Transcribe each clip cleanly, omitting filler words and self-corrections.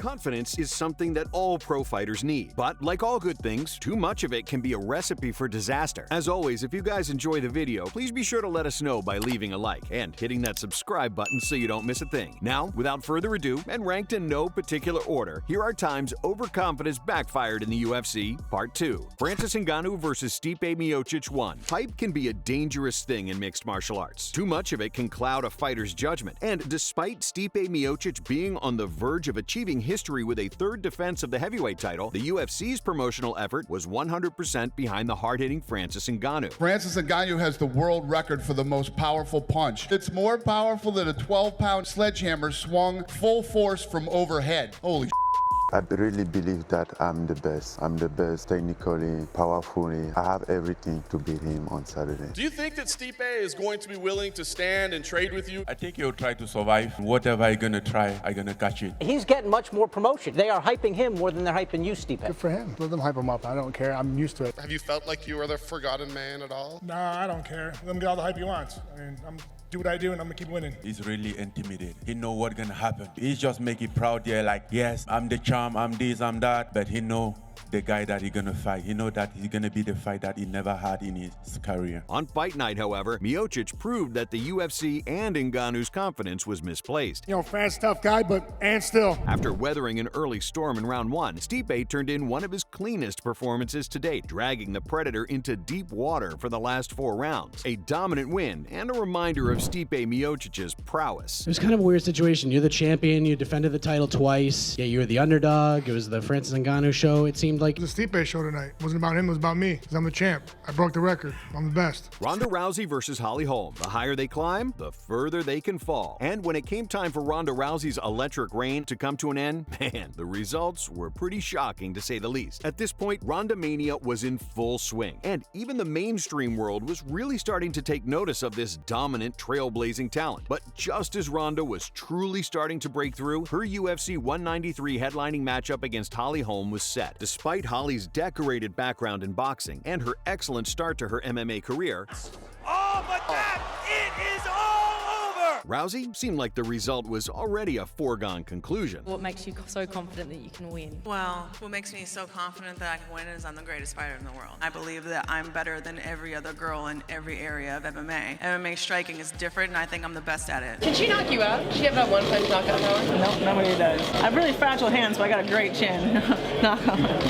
Confidence is something that all pro fighters need. But like all good things, too much of it can be a recipe for disaster. As always, if you guys enjoy the video, please be sure to let us know by leaving a like and hitting that subscribe button so you don't miss a thing. Now, without further ado, and ranked in no particular order, here are times Overconfidence backfired in the UFC, Part 2. Francis Ngannou versus Stipe Miocic 1. Hype can be a dangerous thing in mixed martial arts. Too much of it can cloud a fighter's judgment, and despite Stipe Miocic being on the verge of achieving history with a third defense of the heavyweight title, the UFC's promotional effort was 100% behind the hard-hitting Francis Ngannou. Francis Ngannou has the world record for the most powerful punch. It's more powerful than a 12-pound sledgehammer swung full force from overhead. Holy shit. I really believe that I'm the best. I'm the best technically, powerfully. I have everything to beat him on Saturday. Do you think that Stipe is going to be willing to stand and trade with you? I think he'll try to survive. Whatever I'm going to try, I'm going to catch it. He's getting much more promotion. They are hyping him more than they're hyping you, Stipe. Good for him. Let them hype him up. I don't care. I'm used to it. Have you felt like you are the forgotten man at all? Nah, I don't care. Let him get all the hype he wants. I mean, I'm do what I do and I'm gonna keep winning. He's really intimidated. He know what's gonna happen. He's just make it proud there, like, yes, I'm the charm, I'm this, I'm that, but he know the guy that he's gonna fight. He know that he's gonna be the fight that he never had in his career. On fight night, however, Miocic proved that the UFC and Ngannou's confidence was misplaced. You know, Francis, tough guy, and still. After weathering an early storm in round 1, Stipe turned in one of his cleanest performances to date, dragging the Predator into deep water for the last 4 rounds. A dominant win and a reminder of Stipe Miocic's prowess. It was kind of a weird situation. You're the champion, you defended the title twice, yeah, you were the underdog, it was the Francis Ngannou show, it seemed like. It was a Stipe show tonight. It wasn't about him, it was about me, because I'm the champ. I broke the record. I'm the best. Ronda Rousey versus Holm. The higher they climb, the further they can fall. And when it came time for Ronda Rousey's electric reign to come to an end, man, the results were pretty shocking to say the least. At this point, Ronda Mania was in full swing, and even the mainstream world was really starting to take notice of this dominant, trailblazing talent. But just as Ronda was truly starting to break through, her UFC 193 headlining matchup against Holm was set. Despite Holly's decorated background in boxing and her excellent start to her MMA career, it is all over! Rousey seemed like the result was already a foregone conclusion. What makes you so confident that you can win? Well, what makes me so confident that I can win is I'm the greatest fighter in the world. I believe that I'm better than every other girl in every area of MMA. MMA striking is different, and I think I'm the best at it. Can she knock you out? Does she have that one punch knockout power? No, nobody does. I have really fragile hands, so I got a great chin.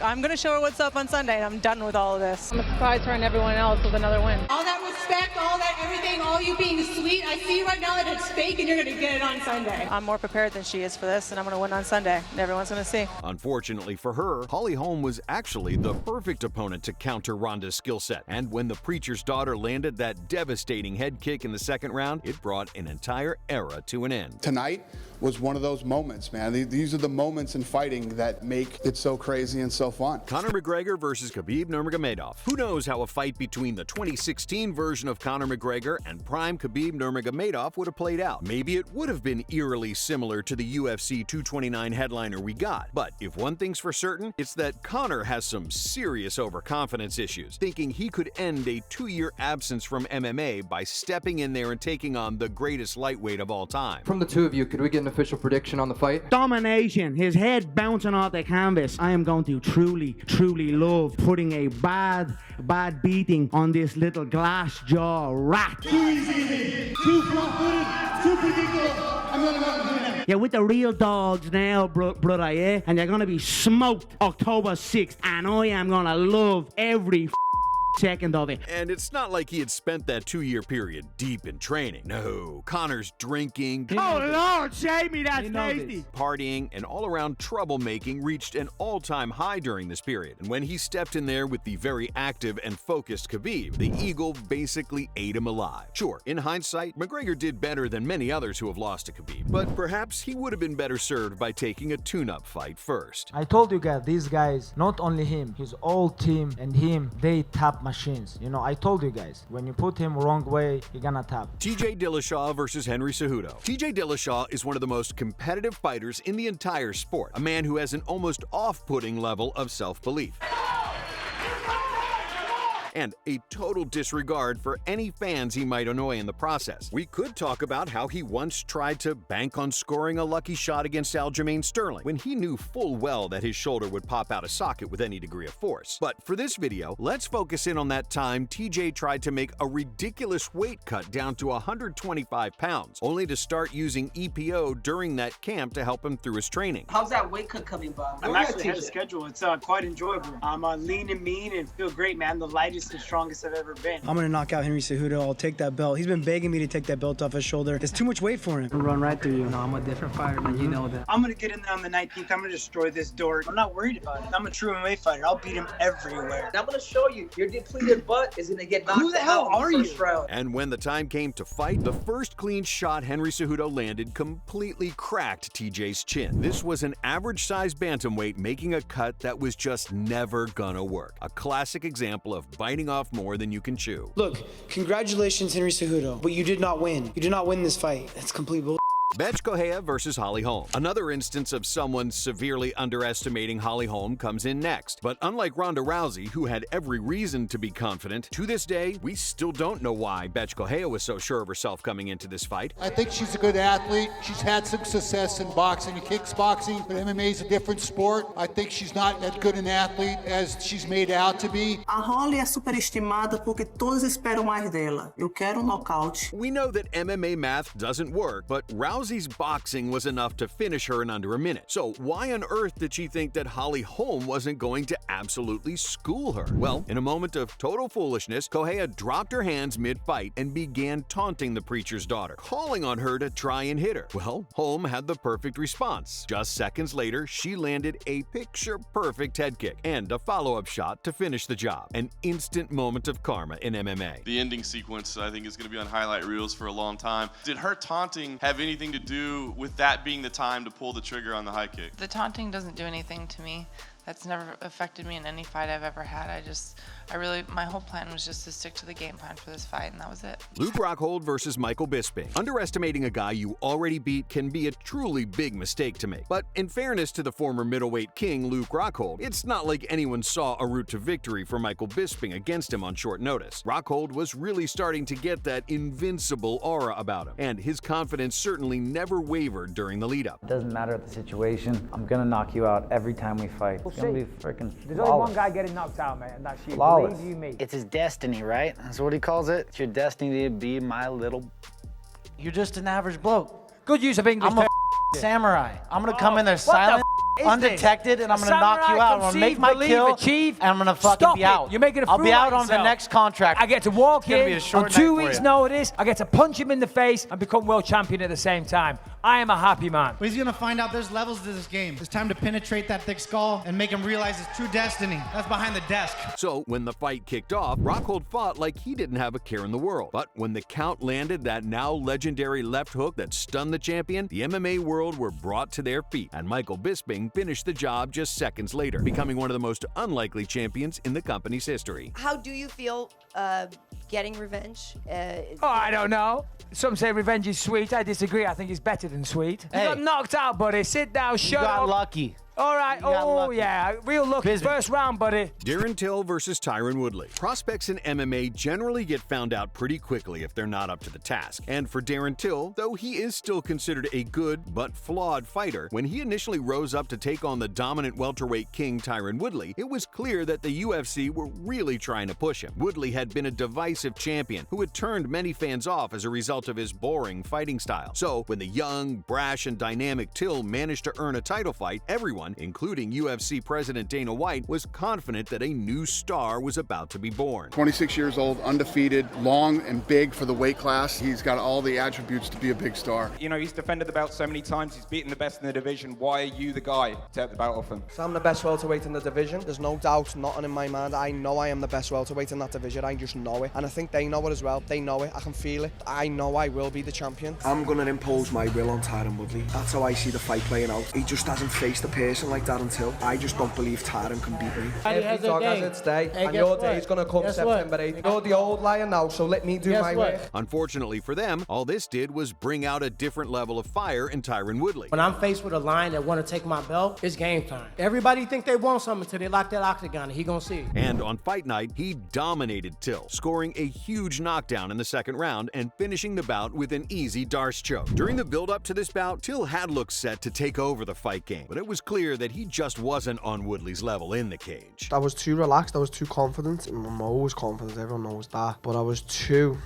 I'm going to show her what's up on Sunday, and I'm done with all of this. I'm surprised her and everyone else with another win. All that respect, all that everything, all you being sweet, I see right now that it's fake and you're going to get it on Sunday. I'm more prepared than she is for this, and I'm going to win on Sunday, and everyone's going to see. Unfortunately for her, Holm was actually the perfect opponent to counter Ronda's skill set. And when the preacher's daughter landed that devastating head kick in the second round, it brought an entire era to an end. Tonight was one of those moments, man. These are the moments in fighting that make it so crazy and so fun. Conor McGregor versus Khabib Nurmagomedov. Who knows how a fight between the 2016 version of Conor McGregor and prime Khabib Nurmagomedov would have played out. Maybe it would have been eerily similar to the UFC 229 headliner we got. But if one thing's for certain, it's that Conor has some serious overconfidence issues, thinking he could end a 2-year absence from MMA by stepping in there and taking on the greatest lightweight of all time. From the two of you, could we get an official prediction on the fight? Domination, his head bouncing off the canvas. I am going to truly love putting a bad beating on this little glass jaw rat. Too easy, too flat-footed, too predictable. I'm gonna go do that. Yeah, with the real dogs now, brother, yeah? And they're gonna be smoked October 6th, and I am gonna love every second of it. And it's not like he had spent that 2-year period deep in training. No, Conors drinking, oh Lord, save me, that's tasty, partying, and all-around troublemaking reached an all-time high during this period. And when he stepped in there with the very active and focused Khabib, the Eagle basically ate him alive. Sure, in hindsight, McGregor did better than many others who have lost to Khabib, but perhaps he would have been better served by taking a tune-up fight first. I told you guys, these guys, not only him, his whole team and him, they tap machines. You know, I told you guys, when you put him wrong way, he gonna tap. TJ Dillashaw versus Henry Cejudo. TJ Dillashaw is one of the most competitive fighters in the entire sport, a man who has an almost off-putting level of self-belief. and a total disregard for any fans he might annoy in the process. We could talk about how he once tried to bank on scoring a lucky shot against Aljamain Sterling when he knew full well that his shoulder would pop out of socket with any degree of force. But for this video, let's focus in on that time TJ tried to make a ridiculous weight cut down to 125 pounds, only to start using EPO during that camp to help him through his training. How's that weight cut coming, Bob? I'm actually ahead of schedule. It's quite enjoyable. I'm lean and mean and feel great, man. The lightest and strongest I've ever been. I'm gonna knock out Henry Cejudo. I'll take that belt. He's been begging me to take that belt off his shoulder. There's too much weight for him. I'll run right through you. No, I'm a different fighter, man. You know that. I'm gonna get in there on the 19th. I'm gonna destroy this dork. I'm not worried about it. I'm a true MMA fighter. I'll beat him everywhere. I'm gonna show you. Your depleted butt is gonna get knocked out. Who the hell are you? And when the time came to fight, the first clean shot Henry Cejudo landed completely cracked TJ's chin. This was an average-sized bantamweight making a cut that was just never gonna work. A classic example of biting off more than you can chew. Look, congratulations, Henry Cejudo, but you did not win. You did not win this fight. That's complete bull. Bethe Correia versus Holly Holm. Another instance of someone severely underestimating Holly Holm comes in next. But unlike Ronda Rousey, who had every reason to be confident, to this day, we still don't know why Bethe Correia was so sure of herself coming into this fight. I think she's a good athlete. She's had some success in boxing and kickboxing, but MMA is a different sport. I think she's not as good an athlete as she's made out to be. A Holly é superestimada porque todos esperam mais dela. Eu quero nocaute. We know that MMA math doesn't work, but Rousey's boxing was enough to finish her in under a minute. So why on earth did she think that Holly Holm wasn't going to absolutely school her? Well, in a moment of total foolishness, Correia dropped her hands mid-fight and began taunting the preacher's daughter, calling on her to try and hit her. Well, Holm had the perfect response. Just seconds later, she landed a picture-perfect head kick and a follow-up shot to finish the job. An instant moment of karma in MMA. The ending sequence, I think, is going to be on highlight reels for a long time. Did her taunting have anything to do with that being the time to pull the trigger on the high kick? The taunting doesn't do anything to me. That's never affected me in any fight I've ever had. My whole plan was just to stick to the game plan for this fight, and that was it. Luke Rockhold versus Michael Bisping. Underestimating a guy you already beat can be a truly big mistake to make. But in fairness to the former middleweight king, Luke Rockhold, it's not like anyone saw a route to victory for Michael Bisping against him on short notice. Rockhold was really starting to get that invincible aura about him, and his confidence certainly never wavered during the lead-up. It doesn't matter the situation. I'm gonna knock you out every time we fight. It's gonna be freaking There's only one guy getting knocked out, man, and that's you. Flawless. Believe you me. It's his destiny, right? That's what he calls it. It's your destiny to be my little... You're just an average bloke. Good use of English. I'm a samurai. I'm gonna come in there silent, undetected, and I'm gonna knock you out. I'm gonna make my kill, and I'm gonna fucking be out. You're making a I'll be out on yourself. the next contract. I get to walk in on 2 weeks' you. notice. I get to punch him in the face and become world champion at the same time. I am a happy man. But he's gonna find out there's levels to this game. It's time to penetrate that thick skull and make him realize his true destiny. That's behind the desk. So when the fight kicked off, Rockhold fought like he didn't have a care in the world. But when the count landed that now legendary left hook that stunned the champion, the MMA world were brought to their feet, and Michael Bisping finished the job just seconds later, becoming one of the most unlikely champions in the company's history. How do you feel getting revenge? I don't know. Some say revenge is sweet. I disagree. I think it's better than sweet. You got knocked out, buddy. Sit down, shut up. You got lucky. All right. Oh, yeah. Real lucky. First round, buddy. Darren Till versus Tyron Woodley. Prospects in MMA generally get found out pretty quickly if they're not up to the task. And for Darren Till, though he is still considered a good but flawed fighter, when he initially rose up to take on the dominant welterweight king Tyron Woodley, it was clear that the UFC were really trying to push him. Woodley had been a divisive champion who had turned many fans off as a result of his boring fighting style. So when the young, brash, and dynamic Till managed to earn a title fight, everyone, including UFC President Dana White, was confident that a new star was about to be born. 26 years old, undefeated, long and big for the weight class. He's got all the attributes to be a big star. You know, he's defended the belt so many times, he's beaten the best in the division. Why are you the guy to take the belt off him? So I'm the best welterweight in the division. There's no doubt, nothing in my mind. I know I am the best welterweight in that division. I just know it. And I think they know it as well. They know it. I can feel it. I know I will be the champion. I'm going to impose my will on Tyron Woodley. That's how I see the fight playing out. He just hasn't faced the person person like Darren Till, I just don't believe Tyron can beat me. Every dog has its day, and your day's gonna come September 8th. You're the old lion now, so let me do my work. Unfortunately for them, all this did was bring out a different level of fire in Tyron Woodley. When I'm faced with a lion that want to take my belt, it's game time. Everybody think they want something until they lock that octagon, and he gonna see. And on fight night, he dominated Till, scoring a huge knockdown in the second round and finishing the bout with an easy Darce choke. During the build-up to this bout, Till had looked set to take over the fight game, but it was clear that he just wasn't on Woodley's level in the cage. I was too relaxed, I was too confident. I'm always confident, everyone knows that. But I was too...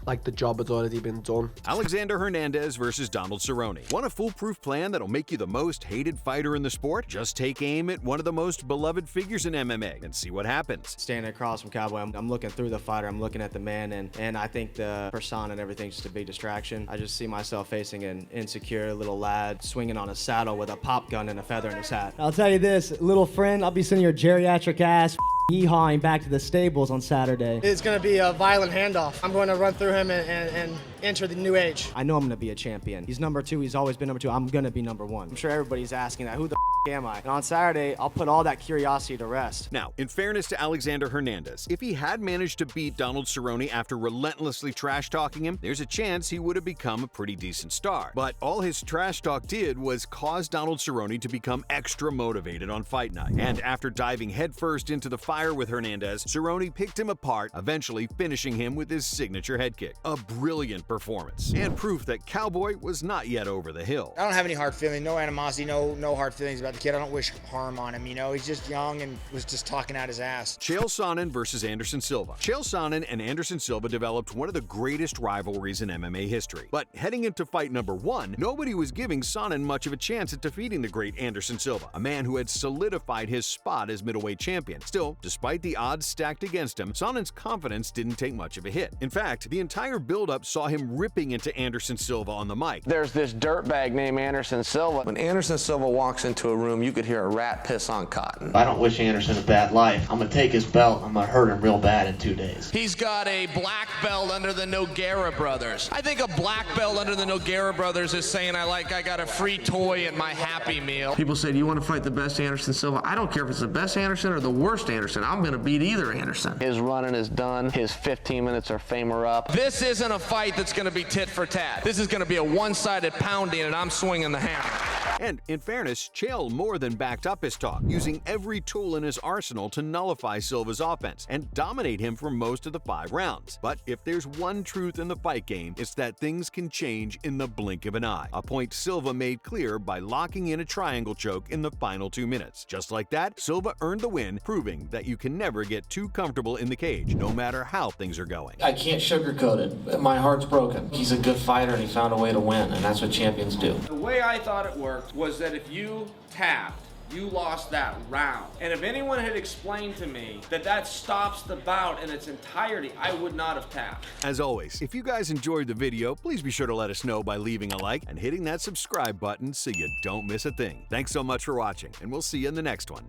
like the job had already been done. Alexander Hernandez versus Donald Cerrone. Want a foolproof plan that'll make you the most hated fighter in the sport? Just take aim at one of the most beloved figures in MMA and see what happens. Standing across from Cowboy, I'm looking through the fighter, I'm looking at the man, and I think the persona and everything's just a big distraction. I just see myself facing an insecure little lad swinging on a saddle with a pop gun and a feather in his hat. I'll tell you this, little friend, I'll be sending your geriatric ass yeehawing back to the stables on Saturday. It's gonna be a violent handoff. I'm going to run through him and enter the new age. I know I'm gonna be a champion. He's number 2, he's always been number 2. I'm gonna be number 1. I'm sure everybody's asking that, who the am I? And on Saturday, I'll put all that curiosity to rest. Now, in fairness to Alexander Hernandez, if he had managed to beat Donald Cerrone after relentlessly trash-talking him, there's a chance he would have become a pretty decent star. But all his trash talk did was cause Donald Cerrone to become extra motivated on fight night. And after diving headfirst into the fire with Hernandez, Cerrone picked him apart, eventually finishing him with his signature head kick. A brilliant performance, and proof that Cowboy was not yet over the hill. I don't have any hard feelings, no animosity, no hard feelings about the kid. I don't wish harm on him, you know, he's just young and was just talking out his ass. Chael Sonnen versus Anderson Silva. Chael Sonnen and Anderson Silva developed one of the greatest rivalries in MMA history. But heading into fight number 1, nobody was giving Sonnen much of a chance at defeating the great Anderson Silva, a man who had solidified his spot as middleweight champion. Still, despite the odds stacked against him, Sonnen's confidence didn't take much of a hit. In fact, the entire build-up saw him ripping into Anderson Silva on the mic. There's this dirtbag named Anderson Silva. When Anderson Silva walks into a room, you could hear a rat piss on cotton. I don't wish Anderson a bad life. I'm gonna take his belt. I'm gonna hurt him real bad in 2 days. He's got a black belt under the Nogueira brothers. I think a black belt under the Nogueira brothers is saying I got a free toy at my Happy Meal. People say, do you want to fight the best Anderson Silva? I don't care if it's the best Anderson or the worst Anderson. I'm gonna beat either Anderson. His running is done. His 15 minutes are fame are up. This isn't a fight that's gonna be tit for tat. This is gonna be a one-sided pounding and I'm swinging the hammer. And in fairness, Chael more than backed up his talk, using every tool in his arsenal to nullify Silva's offense and dominate him for most of the 5 rounds. But if there's one truth in the fight game, it's that things can change in the blink of an eye, a point Silva made clear by locking in a triangle choke in the final 2 minutes. Just like that, Silva earned the win, proving that you can never get too comfortable in the cage, no matter how things are going. I can't sugarcoat it. My heart's broken. He's a good fighter and he found a way to win, and that's what champions do. The way I thought it worked was that if you tapped, you lost that round. And if anyone had explained to me that that stops the bout in its entirety, I would not have tapped. As always, if you guys enjoyed the video, please be sure to let us know by leaving a like and hitting that subscribe button so you don't miss a thing. Thanks so much for watching, and we'll see you in the next one.